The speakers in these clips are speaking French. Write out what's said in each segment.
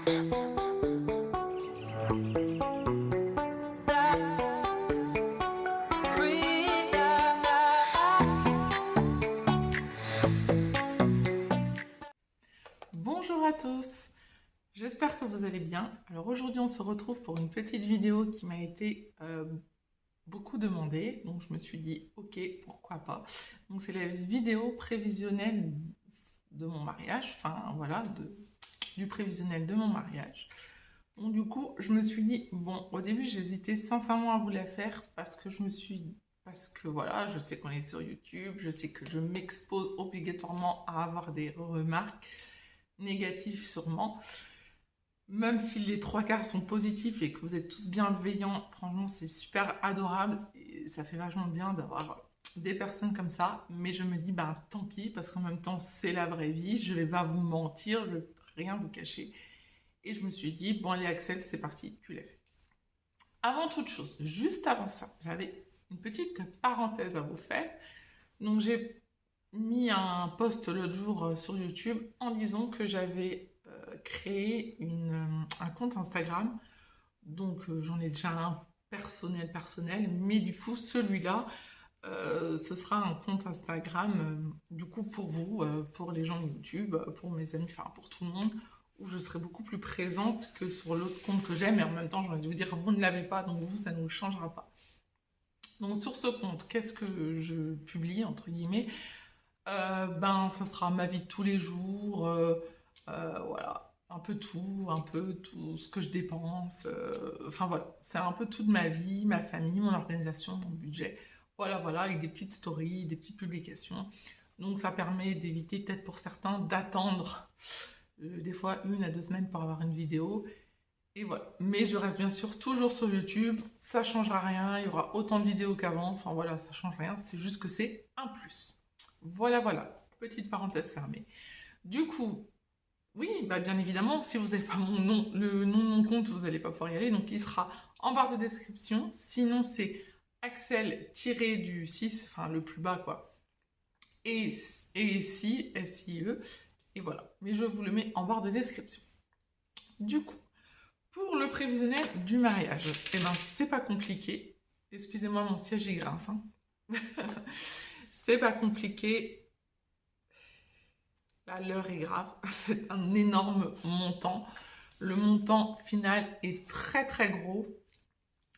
Bonjour à tous, j'espère que vous allez bien. Alors aujourd'hui on se retrouve pour une petite vidéo qui m'a été beaucoup demandée, donc je me suis dit ok, pourquoi pas. Donc c'est la vidéo prévisionnelle de mon mariage, enfin voilà, du prévisionnel de mon mariage. Donc du coup je me suis dit, bon au début j'hésitais sincèrement à vous la faire parce que voilà, je sais qu'on est sur YouTube, je sais que je m'expose obligatoirement à avoir des remarques négatifs sûrement. Même si les trois quarts sont positifs et que vous êtes tous bienveillants, franchement c'est super adorable et ça fait vachement bien d'avoir des personnes comme ça. Mais je me dis, ben tant pis, parce qu'en même temps c'est la vraie vie, je vais pas vous mentir, je vais rien vous cacher. Et je me suis dit, bon allez Axel, c'est parti, tu l'as fait. Avant toute chose, juste avant ça, j'avais une petite parenthèse à vous faire. Donc j'ai mis un post l'autre jour sur YouTube en disant que j'avais créé un compte Instagram. Donc j'en ai déjà un personnel, mais du coup celui-là, ce sera un compte Instagram, du coup pour vous, pour les gens de YouTube, pour mes amis, enfin pour tout le monde, où je serai beaucoup plus présente que sur l'autre compte que j'ai, mais en même temps j'ai envie de vous dire, vous ne l'avez pas, donc vous, ça ne vous changera pas. Donc sur ce compte, qu'est-ce que je publie, entre guillemets? Ben, ça sera ma vie de tous les jours, voilà, un peu tout ce que je dépense, enfin voilà, c'est un peu toute ma vie, ma famille, mon organisation, mon budget, voilà, voilà, avec des petites stories, des petites publications. Donc ça permet d'éviter peut-être pour certains d'attendre des fois 1 à 2 semaines pour avoir une vidéo. Et voilà. Mais je reste bien sûr toujours sur YouTube, ça changera rien, il y aura autant de vidéos qu'avant, enfin voilà, ça change rien, c'est juste que c'est un plus. Voilà, voilà, petite parenthèse fermée. Du coup, oui, bah bien évidemment, si vous n'avez pas mon nom, le nom de mon compte, vous n'allez pas pouvoir y aller, donc il sera en barre de description. Sinon, c'est Axel-du-6, enfin le plus bas quoi, et si, S-I-E, et voilà. Mais je vous le mets en barre de description. Du coup, pour le prévisionnel du mariage, eh ben c'est pas compliqué. Excusez-moi, mon siège il grince. Hein. C'est pas compliqué. Là, l'heure est grave. C'est un énorme montant. Le montant final est très très gros.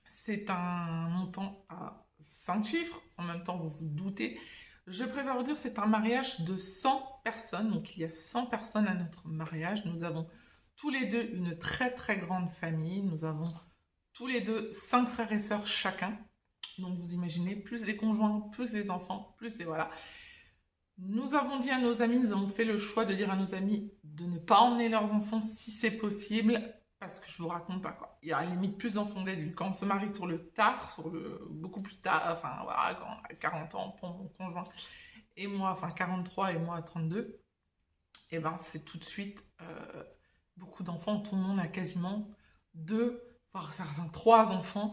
C'est un montant à 5 chiffres. En même temps, vous vous doutez. Je préfère vous dire, c'est un mariage de 100 personnes. Donc, il y a 100 personnes à notre mariage. Nous avons tous les deux une très très grande famille. Nous avons tous les deux 5 frères et sœurs chacun. Donc, vous imaginez, plus les conjoints, plus les enfants, plus les voilà. Nous avons dit à nos amis, nous avons fait le choix de dire à nos amis de ne pas emmener leurs enfants si c'est possible, parce que je vous raconte pas quoi. Il y a à la limite plus d'enfants d'adultes. Quand on se marie sur le tard, beaucoup plus tard, enfin voilà, quand on a 40 ans pour mon conjoint et moi, enfin 43 et moi 32, et ben c'est tout de suite beaucoup d'enfants. Tout le monde a quasiment 2, voire certains 3 enfants,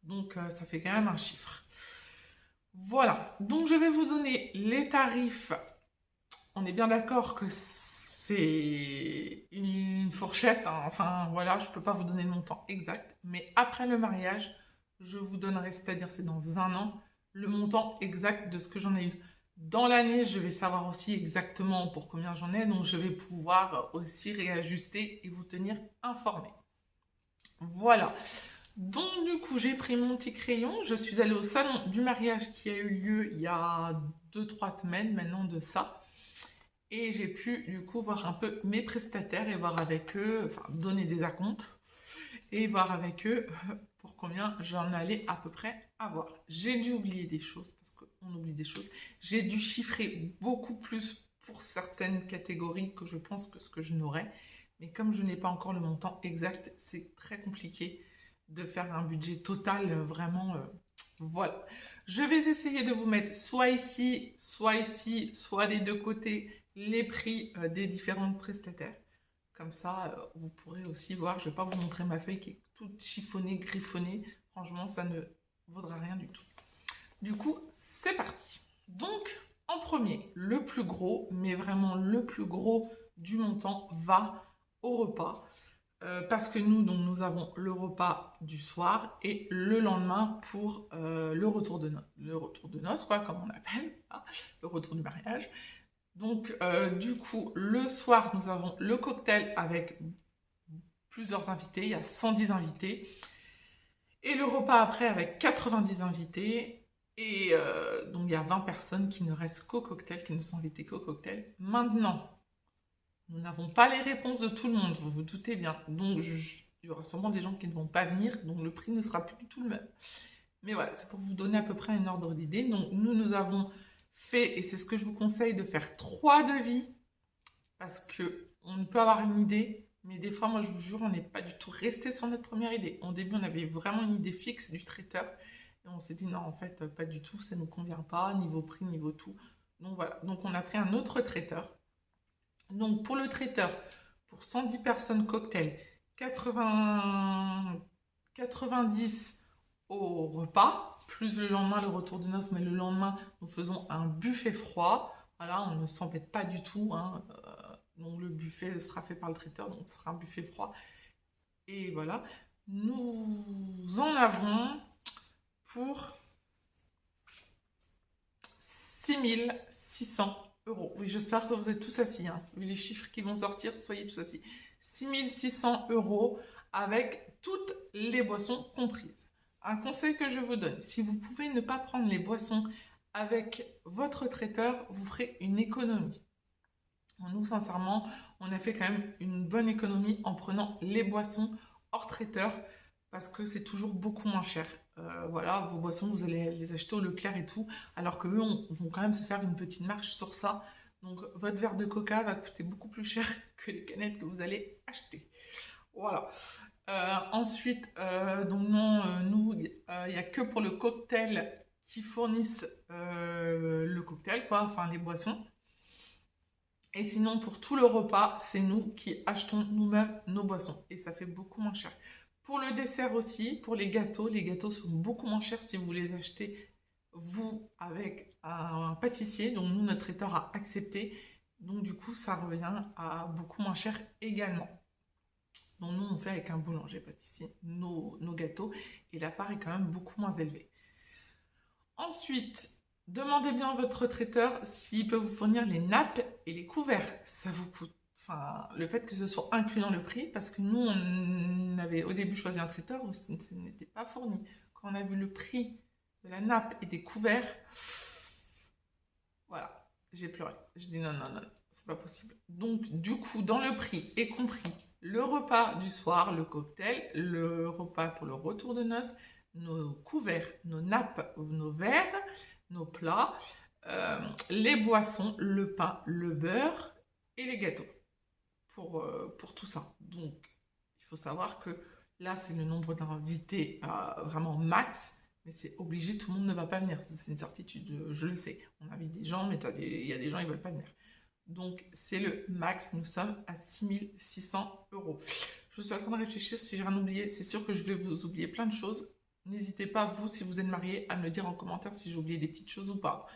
donc ça fait quand même un chiffre. Voilà, donc je vais vous donner les tarifs. On est bien d'accord que c'est une fourchette, hein. Enfin voilà, je ne peux pas vous donner le montant exact, mais après le mariage, je vous donnerai, c'est-à-dire c'est dans un an, le montant exact de ce que j'en ai eu. Dans l'année, je vais savoir aussi exactement pour combien j'en ai, donc je vais pouvoir aussi réajuster et vous tenir informé. Voilà. Donc du coup, j'ai pris mon petit crayon, je suis allée au salon du mariage qui a eu lieu il y a 2-3 semaines maintenant de ça. Et j'ai pu du coup voir un peu mes prestataires et voir avec eux, enfin donner des acomptes et voir avec eux pour combien j'en allais à peu près avoir. J'ai dû oublier des choses parce qu'on oublie des choses. J'ai dû chiffrer beaucoup plus pour certaines catégories que je pense que ce que je n'aurais. Mais comme je n'ai pas encore le montant exact, c'est très compliqué de faire un budget total vraiment. Voilà. Je vais essayer de vous mettre soit ici, soit des deux côtés les prix des différentes prestataires. Comme ça, vous pourrez aussi voir, je ne vais pas vous montrer ma feuille qui est toute chiffonnée, griffonnée. Franchement, ça ne vaudra rien du tout. Du coup, c'est parti. Donc, en premier, le plus gros, mais vraiment le plus gros du montant va au repas. parce que nous, donc, nous avons le repas du soir et le lendemain pour le retour de noces, quoi, comme on appelle, hein, le retour du mariage. Donc, du coup, le soir, nous avons le cocktail avec plusieurs invités, il y a 110 invités. Et le repas après avec 90 invités. Et donc, il y a 20 personnes qui ne restent qu'au cocktail, qui ne sont invitées qu'au cocktail. Maintenant, nous n'avons pas les réponses de tout le monde, vous vous doutez bien. Donc, il y aura sûrement des gens qui ne vont pas venir, donc le prix ne sera plus du tout le même. Mais voilà, c'est pour vous donner à peu près un ordre d'idée. Donc, nous avons fait, et c'est ce que je vous conseille, de faire 3 devis, parce qu'on peut avoir une idée, mais des fois, moi, je vous jure, on n'est pas du tout resté sur notre première idée. Au début, on avait vraiment une idée fixe du traiteur, et on s'est dit, non, en fait, pas du tout, ça ne nous convient pas, niveau prix, niveau tout. Donc voilà, donc on a pris un autre traiteur. Donc pour le traiteur, pour 110 personnes cocktail, 90 au repas, plus le lendemain le retour de noces, mais le lendemain nous faisons un buffet froid. Voilà, on ne s'embête pas du tout, hein. Donc le buffet sera fait par le traiteur, donc ce sera un buffet froid. Et voilà, nous en avons pour 6600 euros. Oui, j'espère que vous êtes tous assis, hein. Vu les chiffres qui vont sortir, soyez tous assis. 6600 euros avec toutes les boissons comprises. Un conseil que je vous donne, si vous pouvez ne pas prendre les boissons avec votre traiteur, vous ferez une économie. Nous, sincèrement, on a fait quand même une bonne économie en prenant les boissons hors traiteur parce que c'est toujours beaucoup moins cher. Voilà, vos boissons, vous allez les acheter au Leclerc et tout, alors qu'eux vont quand même se faire une petite marge sur ça. Donc, votre verre de coca va coûter beaucoup plus cher que les canettes que vous allez acheter. Voilà. Ensuite, donc non, nous, il n'y a que pour le cocktail qui fournissent le cocktail, quoi, enfin les boissons. Et sinon, pour tout le repas, c'est nous qui achetons nous-mêmes nos boissons. Et ça fait beaucoup moins cher. Pour le dessert aussi, pour les gâteaux sont beaucoup moins chers si vous les achetez, vous, avec un pâtissier. Donc nous, notre traiteur a accepté. Donc du coup, ça revient à beaucoup moins cher également. Donc nous, on fait avec un boulanger-pâtissier nos gâteaux. Et la part est quand même beaucoup moins élevée. Ensuite, demandez bien à votre traiteur s'il peut vous fournir les nappes et les couverts. Ça vous coûte, enfin, le fait que ce soit inclus dans le prix, parce que nous, on avait au début choisi un traiteur où ce n'était pas fourni. Quand on a vu le prix de la nappe et des couverts, voilà, j'ai pleuré. Je dis non, non, non, c'est pas possible. Donc, du coup, dans le prix est compris le repas du soir, le cocktail, le repas pour le retour de noces, nos couverts, nos nappes, nos verres, nos plats, les boissons, le pain, le beurre et les gâteaux pour tout ça. Donc, il faut savoir que là, c'est le nombre d'invités vraiment max, mais c'est obligé, tout le monde ne va pas venir. C'est une certitude, je le sais. On invite des gens, mais il y a des gens qui ne veulent pas venir. Donc, c'est le max. Nous sommes à 6600 euros. Je suis en train de réfléchir si j'ai rien oublié. C'est sûr que je vais vous oublier plein de choses. N'hésitez pas, vous, si vous êtes mariés, à me le dire en commentaire si j'ai oublié des petites choses ou pas.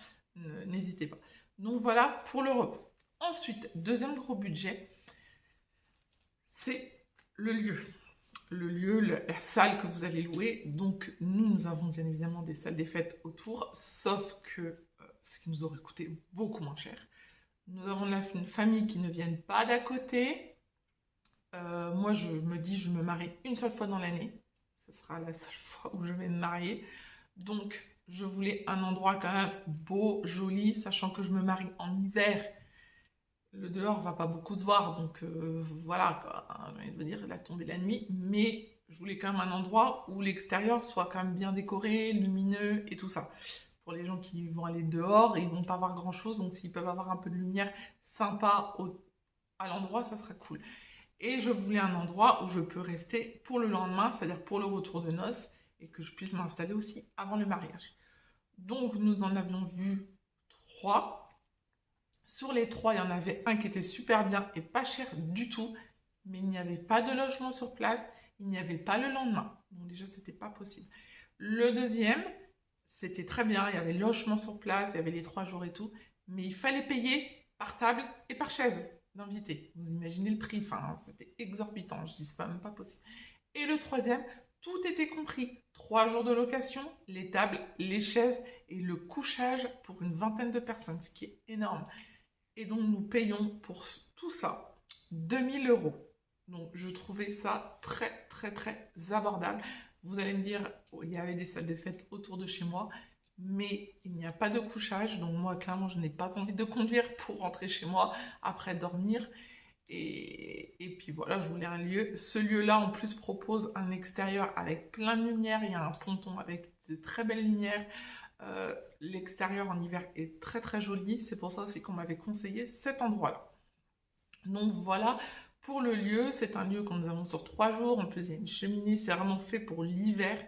N'hésitez pas. Donc, voilà pour le repas. Ensuite, deuxième gros budget, c'est le lieu. Le lieu, la salle que vous allez louer. Donc, nous avons bien évidemment des salles des fêtes autour, sauf que ce qui nous aurait coûté beaucoup moins cher. Nous avons une famille qui ne viennent pas d'à côté. Moi, je me dis, je me marie une seule fois dans l'année. Ce sera la seule fois où je vais me marier. Donc, je voulais un endroit quand même beau, joli, sachant que je me marie en hiver. Le dehors va pas beaucoup se voir, donc voilà, quoi, hein, je veux dire, la tombée la nuit. Mais je voulais quand même un endroit où l'extérieur soit quand même bien décoré, lumineux et tout ça. Pour les gens qui vont aller dehors, ils vont pas voir grand chose, donc s'ils peuvent avoir un peu de lumière sympa à l'endroit, ça sera cool. Et je voulais un endroit où je peux rester pour le lendemain, c'est-à-dire pour le retour de noces, et que je puisse m'installer aussi avant le mariage. Donc nous en avions vu 3. Sur les 3, il y en avait un qui était super bien et pas cher du tout, mais il n'y avait pas de logement sur place, il n'y avait pas le lendemain. Donc déjà, c'était pas possible. Le deuxième, c'était très bien, il y avait le logement sur place, il y avait les 3 jours et tout, mais il fallait payer par table et par chaise. d'invités. Vous imaginez le prix, enfin, c'était exorbitant, je dis c'est pas même pas possible. Et le troisième, tout était compris. 3 jours de location, les tables, les chaises et le couchage pour une vingtaine de personnes, ce qui est énorme. Et donc, nous payons pour tout ça 2000 euros. Donc, je trouvais ça très, très, très abordable. Vous allez me dire, il y avait des salles de fête autour de chez moi, mais il n'y a pas de couchage. Donc, moi, clairement, je n'ai pas envie de conduire pour rentrer chez moi après dormir. Et puis voilà, je voulais un lieu. Ce lieu-là, en plus, propose un extérieur avec plein de lumière. Il y a un ponton avec de très belles lumières. L'extérieur en hiver est très très joli. C'est pour ça aussi qu'on m'avait conseillé cet endroit-là. Donc voilà, pour le lieu, c'est un lieu que nous avons sur 3 jours. En plus, il y a une cheminée. C'est vraiment fait pour l'hiver.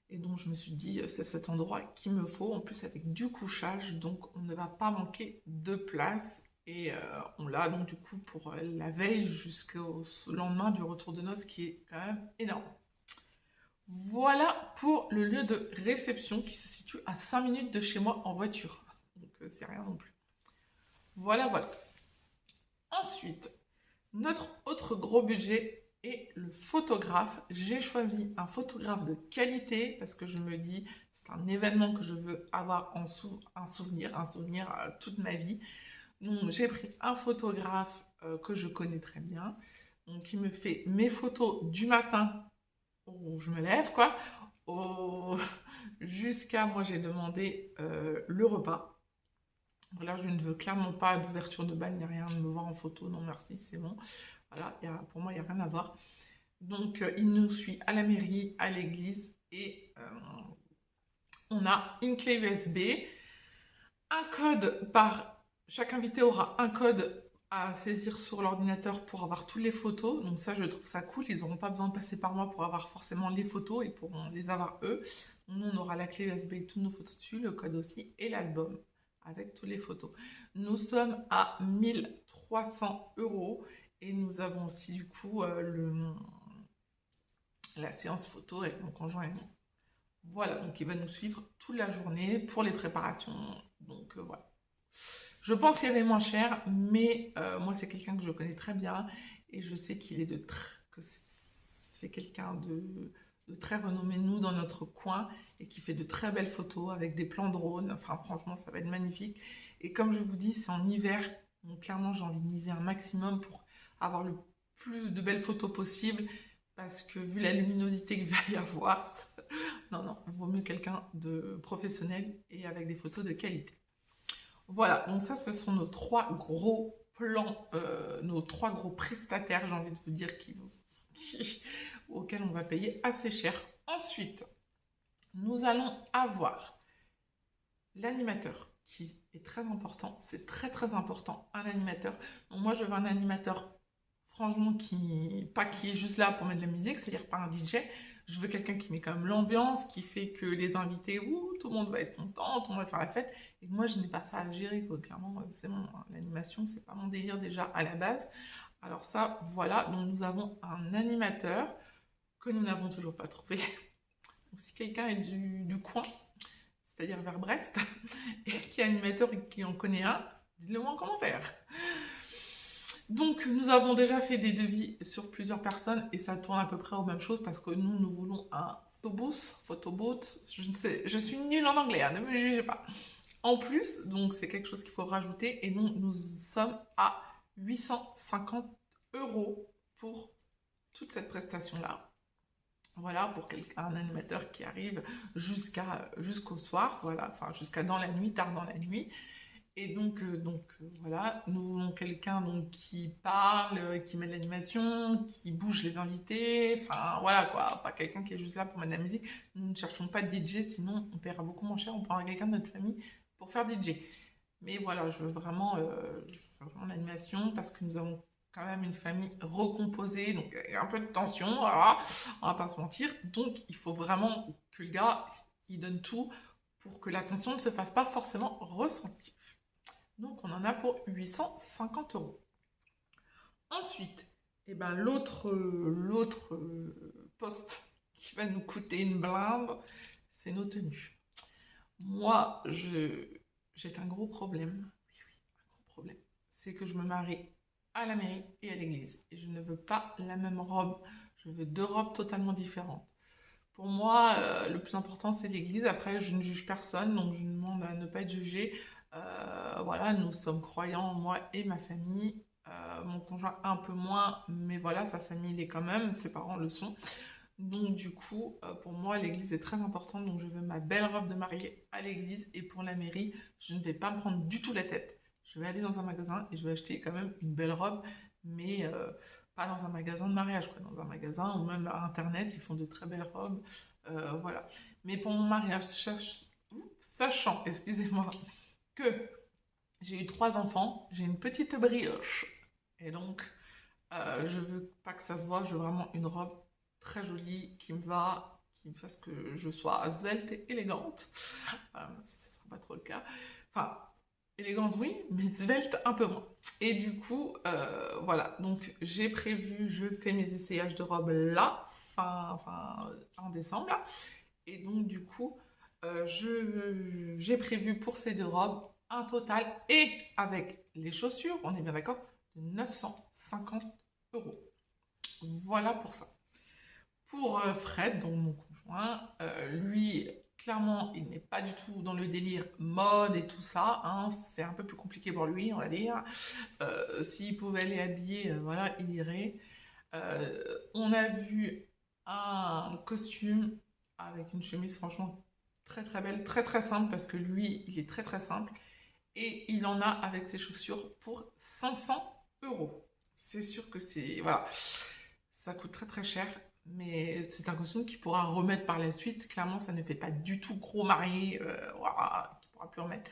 Et donc, je me suis dit, c'est cet endroit qu'il me faut. En plus, avec du couchage. Donc, on ne va pas manquer de place. Et on l'a donc du coup pour la veille jusqu'au lendemain du retour de noces qui est quand même énorme. Voilà pour le lieu de réception qui se situe à 5 minutes de chez moi en voiture. Donc c'est rien non plus. Voilà, voilà. Ensuite, notre autre gros budget est le photographe. J'ai choisi un photographe de qualité parce que je me dis c'est un événement que je veux avoir un souvenir toute ma vie. Donc, j'ai pris un photographe que je connais très bien, donc, qui me fait mes photos du matin où je me lève, quoi, jusqu'à, moi j'ai demandé le repas. Voilà, je ne veux clairement pas d'ouverture de bagne, ni rien, de me voir en photo, non merci, c'est bon. Voilà, pour moi, il n'y a rien à voir. Donc, il nous suit à la mairie, à l'église, et on a une clé USB, un code chaque invité aura un code à saisir sur l'ordinateur pour avoir toutes les photos. Donc ça, je trouve ça cool. Ils n'auront pas besoin de passer par moi pour avoir forcément les photos. Ils pourront les avoir eux. Nous, on aura la clé USB avec toutes nos photos dessus, le code aussi et l'album avec toutes les photos. Nous sommes à 1300 € et nous avons aussi du coup la séance photo avec mon conjoint et moi. Voilà, donc il va nous suivre toute la journée pour les préparations. Donc voilà. Je pense qu'il y avait moins cher, mais moi, c'est quelqu'un que je connais très bien et je sais qu'il est que c'est quelqu'un de très renommé, nous, dans notre coin et qui fait de très belles photos avec des plans drone. Enfin, franchement, ça va être magnifique. Et comme je vous dis, c'est en hiver, donc clairement, j'ai envie de miser un maximum pour avoir le plus de belles photos possible parce que vu la luminosité qu'il va y avoir, non, il vaut mieux quelqu'un de professionnel et avec des photos de qualité. Voilà, donc ça, ce sont nos 3 gros plans, nos 3 gros prestataires, j'ai envie de vous dire, auxquels on va payer assez cher. Ensuite, nous allons avoir l'animateur, qui est très important. C'est très, très important, un animateur. Donc moi, je veux un animateur, franchement, pas qui est juste là pour mettre de la musique, c'est-à-dire pas un DJ. Je veux quelqu'un qui met quand même l'ambiance, qui fait que les invités, tout le monde va être content, tout le monde va faire la fête. Et moi, je n'ai pas ça à gérer, quoi. Clairement, c'est bon, hein, l'animation, c'est pas mon délire déjà à la base. Alors ça, voilà. Donc nous avons un animateur que nous n'avons toujours pas trouvé. Donc si quelqu'un est du coin, c'est-à-dire vers Brest, et qui est animateur et qui en connaît un, dites-le moi en commentaire. Donc, nous avons déjà fait des devis sur plusieurs personnes et ça tourne à peu près aux mêmes choses parce que nous voulons un photobooth, je suis nulle en anglais, hein, ne me jugez pas. En plus, donc c'est quelque chose qu'il faut rajouter et nous sommes à 850 € pour toute cette prestation-là. Voilà, pour un animateur qui arrive jusqu'au soir, voilà, enfin jusqu'à dans la nuit, tard dans la nuit. Et donc voilà, nous voulons quelqu'un qui parle, qui met de l'animation, qui bouge les invités, enfin voilà quoi, pas quelqu'un qui est juste là pour mettre de la musique. Nous ne cherchons pas de DJ, sinon on paiera beaucoup moins cher, on prendra quelqu'un de notre famille pour faire DJ. Mais voilà, je veux vraiment l'animation parce que nous avons quand même une famille recomposée, donc il y a un peu de tension, voilà, on va pas se mentir. Donc il faut vraiment que le gars, il donne tout pour que la tension ne se fasse pas forcément ressentir. Donc, on en a pour 850 €. Ensuite, l'autre poste qui va nous coûter une blinde, c'est nos tenues. Moi, j'ai un gros problème. Oui, un gros problème. c'est que je me marie à la mairie et à l'église. Et je ne veux pas la même robe. Je veux deux robes totalement différentes. Pour moi, le plus important, c'est l'église. Après, je ne juge personne, donc je demande à ne pas être jugée. Voilà, nous sommes croyants, moi et ma famille. Mon conjoint un peu moins, mais voilà, sa famille l'est quand même, ses parents le sont. Donc du coup, pour moi, l'église est très importante, donc je veux ma belle robe de mariée à l'église. Et pour la mairie, je ne vais pas me prendre du tout la tête. Je vais aller dans un magasin et je vais acheter quand même une belle robe, mais pas dans un magasin de mariage, quoi. Dans un magasin ou même à Internet, ils font de très belles robes. Voilà. Mais pour mon mariage, sachant, excusez-moi, que j'ai eu 3 enfants, j'ai une petite brioche. Et donc, je veux pas que ça se voit, je veux vraiment une robe très jolie qui me va, qui me fasse que je sois svelte et élégante. Ce ne sera pas trop le cas. Enfin, élégante oui, mais svelte un peu moins. Et du coup, voilà, donc j'ai prévu, je fais mes essayages de robes là, fin décembre, là. Et donc du coup, j'ai prévu pour ces deux robes un total, et avec les chaussures, on est bien d'accord, de 950 euros. Voilà pour ça. Pour Fred, donc mon conjoint, lui, clairement, il n'est pas du tout dans le délire mode et tout ça. Hein, c'est un peu plus compliqué pour lui, on va dire. S'il pouvait aller habiller, voilà, il irait. On a vu un costume avec une chemise, franchement, très très belle, très très simple, parce que lui, il est très très simple. Et il en a avec ses chaussures pour 500 euros. C'est sûr que c'est... Voilà. Ça coûte très très cher, mais c'est un costume qu'il pourra remettre par la suite. Clairement, ça ne fait pas du tout gros marié, voilà, qu'il pourra plus remettre.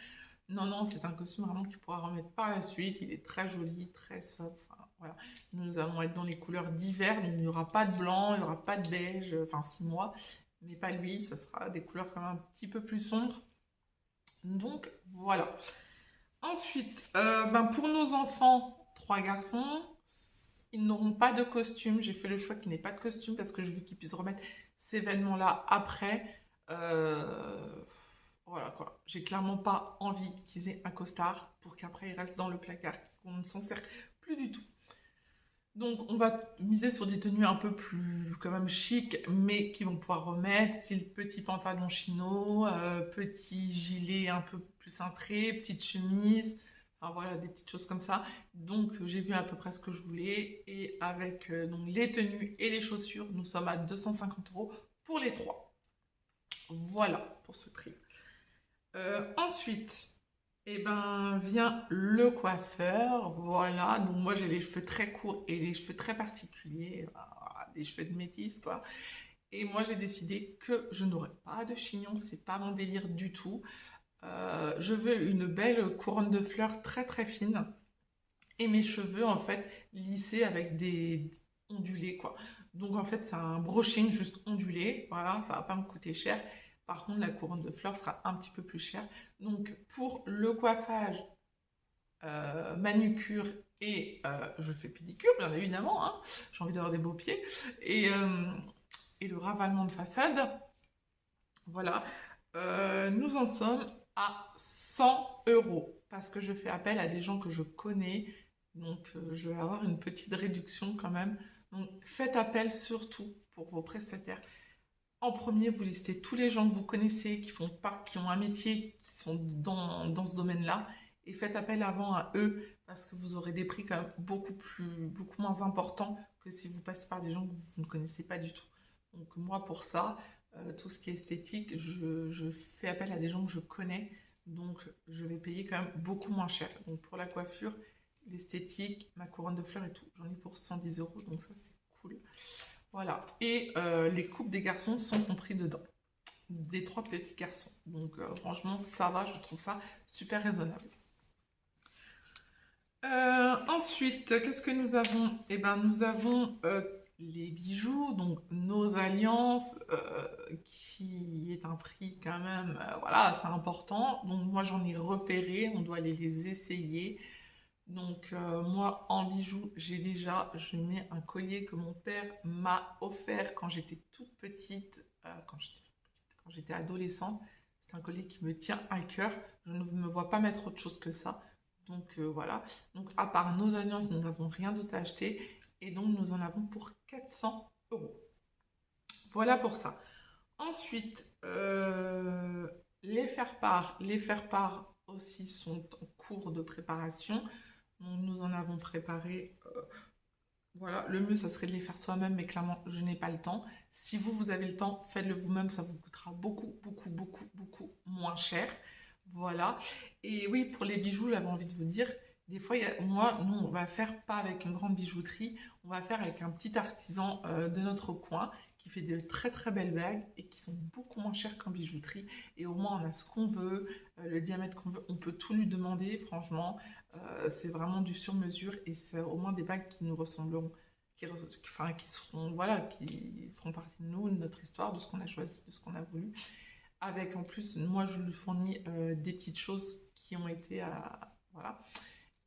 Non, non, c'est un costume vraiment qu'il pourra remettre par la suite. Il est très joli, très sobre. Enfin, voilà. Nous allons être dans les couleurs d'hiver, donc il n'y aura pas de blanc, il n'y aura pas de beige, enfin 6 mois, mais pas lui, ça sera des couleurs quand même un petit peu plus sombres. Donc voilà. Ensuite, pour nos enfants, 3 garçons, ils n'auront pas de costume. J'ai fait le choix qu'ils n'aient pas de costume parce que je veux qu'ils puissent remettre ces événements-là après. Voilà quoi. J'ai clairement pas envie qu'ils aient un costard pour qu'après ils restent dans le placard, qu'on ne s'en sert plus du tout. Donc on va miser sur des tenues un peu plus quand même chic, mais qui vont pouvoir remettre, style petit pantalon chino, petit gilet un peu plus cintré, petite chemise, enfin voilà, des petites choses comme ça. Donc j'ai vu à peu près ce que je voulais, et avec donc, les tenues et les chaussures, nous sommes à 250 euros pour les 3. Voilà pour ce prix. Ensuite, et vient le coiffeur, voilà. Donc moi j'ai les cheveux très courts et les cheveux très particuliers, des cheveux de métisse quoi. Et moi j'ai décidé que je n'aurais pas de chignon, c'est pas mon délire du tout. Je veux une belle couronne de fleurs très très fine, et mes cheveux en fait lissés avec des ondulés quoi. Donc en fait c'est un brushing juste ondulé, voilà, ça va pas me coûter cher. Par contre la couronne de fleurs sera un petit peu plus chère. Donc pour le coiffage, manucure et je fais pédicure bien évidemment, hein, j'ai envie d'avoir des beaux pieds, et le ravalement de façade, voilà, nous en sommes à 100 euros parce que je fais appel à des gens que je connais, donc je vais avoir une petite réduction quand même. Donc faites appel surtout pour vos prestataires. En premier, vous listez tous les gens que vous connaissez qui ont un métier, qui sont dans ce domaine-là, et faites appel avant à eux parce que vous aurez des prix quand même beaucoup moins importants que si vous passez par des gens que vous ne connaissez pas du tout. Donc moi pour ça, tout ce qui est esthétique, je fais appel à des gens que je connais, donc je vais payer quand même beaucoup moins cher. Donc pour la coiffure, l'esthétique, ma couronne de fleurs et tout, j'en ai pour 110 euros, donc ça c'est cool. Voilà, et les coupes des garçons sont compris dedans, des 3 petits garçons. Donc franchement, ça va, je trouve ça super raisonnable. Ensuite, qu'est-ce que nous avons? Eh ben, nous avons les bijoux, donc nos alliances, qui est un prix quand même, voilà, c'est important. Donc moi, j'en ai repéré, on doit aller les essayer. Donc moi en bijoux, je mets un collier que mon père m'a offert quand j'étais toute petite, quand j'étais adolescente. C'est un collier qui me tient à cœur. Je ne me vois pas mettre autre chose que ça. Donc voilà. Donc à part nos alliances, nous n'avons rien d'autre à acheter. Et donc nous en avons pour 400 euros. Voilà pour ça. Ensuite, les faire-part. Les faire-part aussi sont en cours de préparation. Donc nous en avons préparé. Voilà, le mieux, ça serait de les faire soi-même, mais clairement, je n'ai pas le temps. Si vous, vous avez le temps, faites-le vous-même, ça vous coûtera beaucoup, beaucoup, beaucoup, beaucoup moins cher. Voilà. Et oui, pour les bijoux, j'avais envie de vous dire, des fois, moi, nous, on va faire pas avec une grande bijouterie, on va faire avec un petit artisan de notre coin qui fait de très très belles bagues et qui sont beaucoup moins chères qu'en bijouterie. Et au moins, on a ce qu'on veut, le diamètre qu'on veut, on peut tout lui demander, franchement. C'est vraiment du sur-mesure et c'est au moins des bagues qui nous ressembleront, enfin, qui seront, voilà, qui feront partie de nous, de notre histoire, de ce qu'on a choisi, de ce qu'on a voulu. Avec en plus, moi je lui fournis des petites choses qui ont été voilà,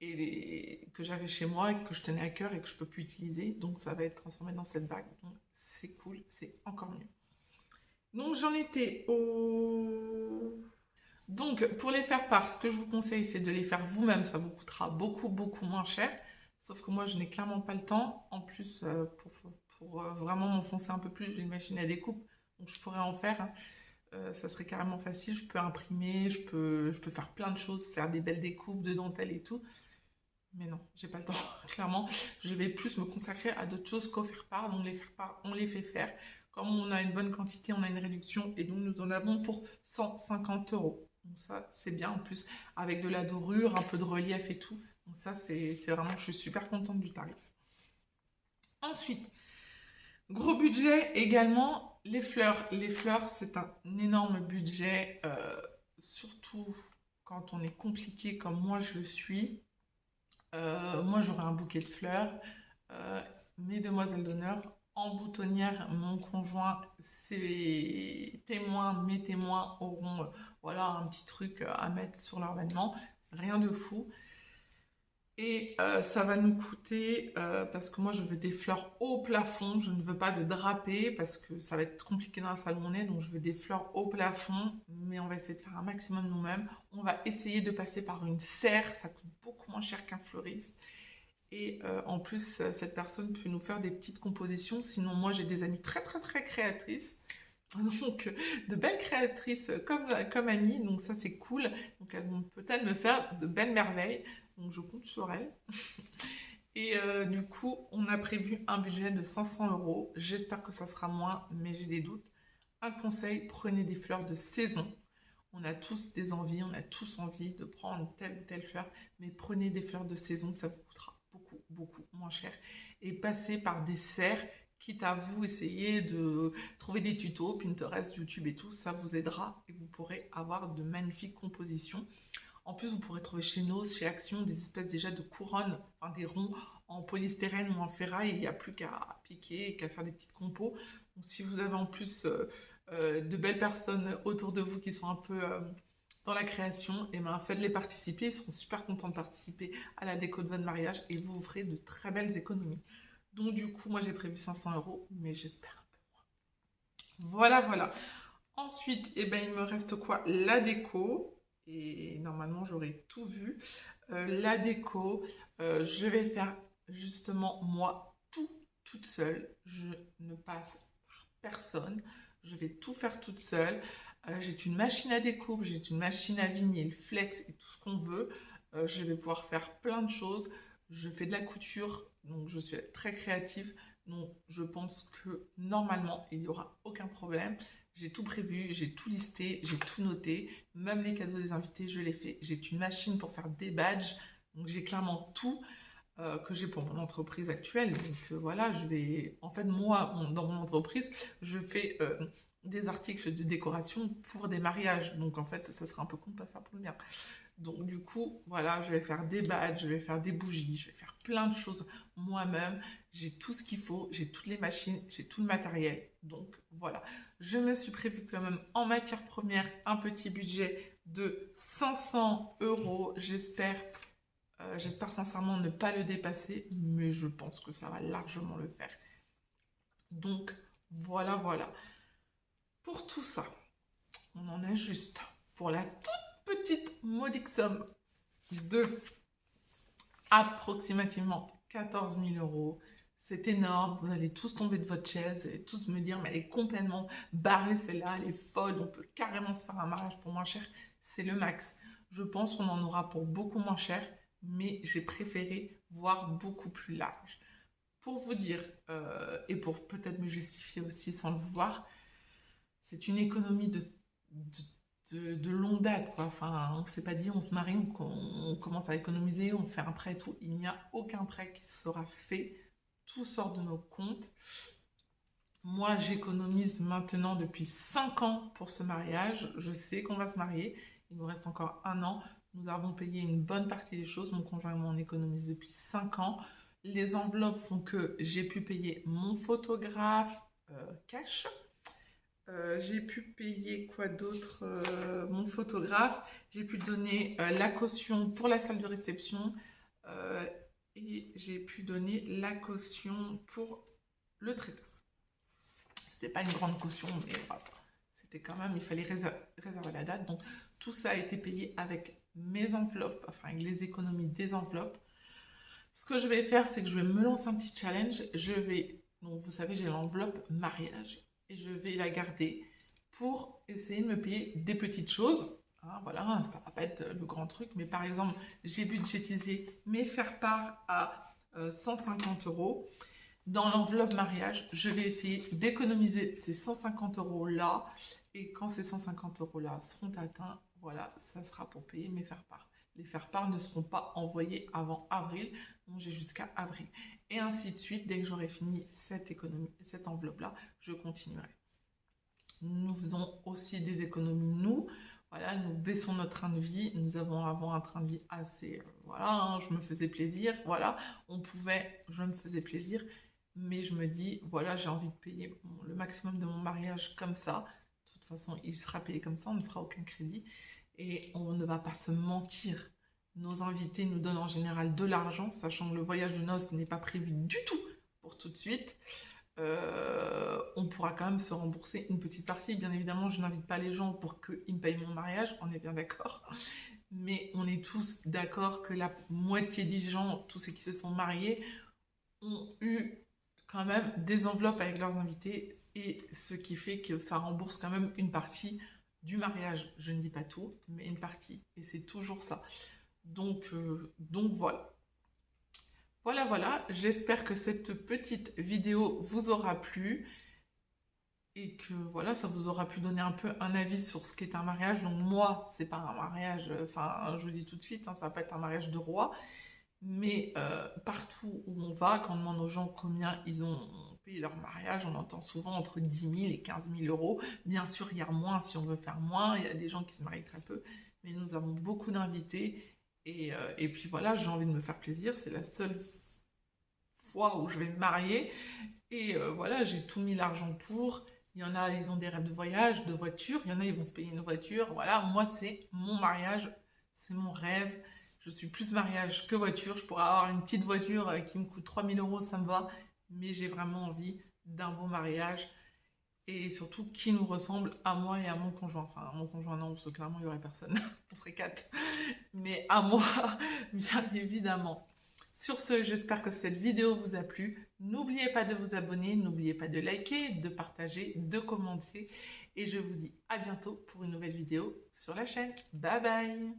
et que j'avais chez moi et que je tenais à cœur et que je peux plus utiliser. Donc ça va être transformé dans cette bague. Donc c'est cool, c'est encore mieux. Donc j'en étais au... Donc, pour les faire part, ce que je vous conseille, c'est de les faire vous-même. Ça vous coûtera beaucoup, beaucoup moins cher. Sauf que moi, je n'ai clairement pas le temps. En plus, pour vraiment m'enfoncer un peu plus, j'ai une machine à découpe. Donc, je pourrais en faire, hein. Ça serait carrément facile. Je peux imprimer, je peux faire plein de choses, faire des belles découpes de dentelle et tout. Mais non, j'ai pas le temps, clairement. Je vais plus me consacrer à d'autres choses qu'au faire part. Donc, les faire part, on les fait faire. Comme on a une bonne quantité, on a une réduction. Et donc, nous en avons pour 150 euros. Donc ça, c'est bien en plus, avec de la dorure, un peu de relief et tout. Donc ça, c'est vraiment, je suis super contente du tarif. Ensuite, gros budget également, les fleurs. Les fleurs, c'est un énorme budget, surtout quand on est compliqué comme moi je le suis. Moi, j'aurais un bouquet de fleurs. Mes demoiselles d'honneur, en boutonnière, mon conjoint, ses témoins, mes témoins auront voilà, un petit truc à mettre sur leur vêtement. Rien de fou. Et ça va nous coûter, parce que moi je veux des fleurs au plafond, je ne veux pas de drapé parce que ça va être compliqué dans la salle où on est, donc je veux des fleurs au plafond, mais on va essayer de faire un maximum nous-mêmes. On va essayer de passer par une serre, ça coûte beaucoup moins cher qu'un fleuriste. Et en plus, cette personne peut nous faire des petites compositions. Sinon, moi, j'ai des amies très, très, très créatrices. Donc, de belles créatrices comme amies. Donc, ça, c'est cool. Donc, elles vont peut-être me faire de belles merveilles. Donc, je compte sur elles. Et du coup, on a prévu un budget de 500 euros. J'espère que ça sera moins, mais j'ai des doutes. Un conseil, prenez des fleurs de saison. On a tous des envies, on a tous envie de prendre telle ou telle fleur, mais prenez des fleurs de saison, ça vous coûtera beaucoup, beaucoup moins cher. Et passez par des serres, quitte à vous essayer de trouver des tutos, Pinterest, YouTube et tout, ça vous aidera et vous pourrez avoir de magnifiques compositions. En plus, vous pourrez trouver chez Nos, chez Action, des espèces déjà de couronnes, enfin des ronds en polystyrène ou en ferraille. Il n'y a plus qu'à piquer et qu'à faire des petites compos. Donc, si vous avez en plus de belles personnes autour de vous qui sont un peu dans la création, et ben faites-les participer. Ils seront super contents de participer à la déco de votre mariage et vous ferez de très belles économies. Donc, du coup, moi j'ai prévu 500 euros, mais j'espère un peu moins. Voilà, voilà. Ensuite, eh ben, il me reste quoi? La déco. Et normalement, j'aurai tout vu. La déco, je vais faire justement moi tout toute seule. Je ne passe par personne. Je vais tout faire toute seule. J'ai une machine à découpe, j'ai une machine à vinyle, flex et tout ce qu'on veut. Je vais pouvoir faire plein de choses. Je fais de la couture, donc je suis très créative. Donc je pense que normalement, il n'y aura aucun problème. J'ai tout prévu, j'ai tout listé, j'ai tout noté. Même les cadeaux des invités, je les fais. J'ai une machine pour faire des badges. Donc j'ai clairement tout que j'ai pour mon entreprise actuelle. Donc voilà, je vais... En fait, moi, dans mon entreprise, je fais des articles de décoration pour des mariages. Donc en fait, ça serait un peu con de pas faire pour le mien. Donc du coup, voilà, je vais faire des badges, je vais faire des bougies, je vais faire plein de choses moi-même. J'ai tout ce qu'il faut, j'ai toutes les machines, j'ai tout le matériel. Donc voilà, je me suis prévu quand même en matière première un petit budget de 500 euros. J'espère sincèrement ne pas le dépasser, mais je pense que ça va largement le faire. Donc voilà, voilà. Pour tout ça, on en a juste pour la toute petite modique somme de approximativement 14 000 euros. C'est énorme, vous allez tous tomber de votre chaise et tous me dire, mais elle est complètement barrée celle-là, elle est folle, on peut carrément se faire un mariage pour moins cher, c'est le max. Je pense qu'on en aura pour beaucoup moins cher, mais j'ai préféré voir beaucoup plus large. Pour vous dire, et pour peut-être me justifier aussi sans le vouloir, c'est une économie de longue date, quoi. Enfin, on ne s'est pas dit, on se marie, on commence à économiser, on fait un prêt et tout. Il n'y a aucun prêt qui sera fait. Tout sort de nos comptes. Moi, j'économise maintenant depuis 5 ans pour ce mariage. Je sais qu'on va se marier. Il nous reste encore 1 an. Nous avons payé une bonne partie des choses. Mon conjoint et moi, on économise depuis 5 ans. Les enveloppes font que j'ai pu payer mon photographe cash. J'ai pu payer quoi d'autre, mon photographe. J'ai pu donner la caution pour la salle de réception. Et j'ai pu donner la caution pour le traiteur. C'était pas une grande caution, mais voilà. C'était quand même, il fallait réserver la date. Donc, tout ça a été payé avec mes enveloppes, enfin, avec les économies des enveloppes. Ce que je vais faire, c'est que je vais me lancer un petit challenge. Donc, vous savez, j'ai l'enveloppe mariage et je vais la garder pour essayer de me payer des petites choses. Hein, voilà, ça va pas être le grand truc, mais par exemple, j'ai budgétisé mes faire-part à 150 euros. Dans l'enveloppe mariage, je vais essayer d'économiser ces 150 euros-là. Et quand ces 150 euros-là seront atteints, voilà, ça sera pour payer mes faire-part. Les faire-part ne seront pas envoyés avant avril, donc j'ai jusqu'à avril. Et ainsi de suite, dès que j'aurai fini cette enveloppe-là, je continuerai. Nous faisons aussi des économies, nous. Voilà, nous baissons notre train de vie. Nous avons avant un train de vie assez... voilà, hein, je me faisais plaisir. Voilà, je me faisais plaisir. Mais je me dis, voilà, j'ai envie de payer le maximum de mon mariage comme ça. De toute façon, il sera payé comme ça, on ne fera aucun crédit. Et on ne va pas se mentir. Nos invités nous donnent en général de l'argent, sachant que le voyage de noces n'est pas prévu du tout pour tout de suite. On pourra quand même se rembourser une petite partie. Bien évidemment, je n'invite pas les gens pour qu'ils me payent mon mariage, on est bien d'accord. Mais on est tous d'accord que la moitié des gens, tous ceux qui se sont mariés, ont eu quand même des enveloppes avec leurs invités, et ce qui fait que ça rembourse quand même une partie du mariage. Je ne dis pas tout, mais une partie. Et c'est toujours ça. Donc voilà. Voilà, j'espère que cette petite vidéo vous aura plu et que voilà, ça vous aura pu donner un peu un avis sur ce qu'est un mariage. Donc moi, c'est pas un mariage, enfin je vous dis tout de suite, hein, ça va pas être un mariage de roi, mais partout où on va, quand on demande aux gens combien ils ont payé leur mariage, on entend souvent entre 10 000 et 15 000 euros. Bien sûr, il y a moins si on veut faire moins, il y a des gens qui se marient très peu, mais nous avons beaucoup d'invités. Et puis voilà, j'ai envie de me faire plaisir. C'est la seule fois où je vais me marier. Et voilà, j'ai tout mis l'argent pour. Il y en a, ils ont des rêves de voyage, de voiture. Il y en a, ils vont se payer une voiture. Voilà, moi, c'est mon mariage. C'est mon rêve. Je suis plus mariage que voiture. Je pourrais avoir une petite voiture qui me coûte 3 000 euros, ça me va. Mais j'ai vraiment envie d'un beau mariage. Et surtout qui nous ressemble à moi et à mon conjoint. Enfin, à mon conjoint non, parce que clairement il n'y aurait personne, on serait 4. Mais à moi, bien évidemment. Sur ce, j'espère que cette vidéo vous a plu. N'oubliez pas de vous abonner, n'oubliez pas de liker, de partager, de commenter. Et je vous dis à bientôt pour une nouvelle vidéo sur la chaîne. Bye bye.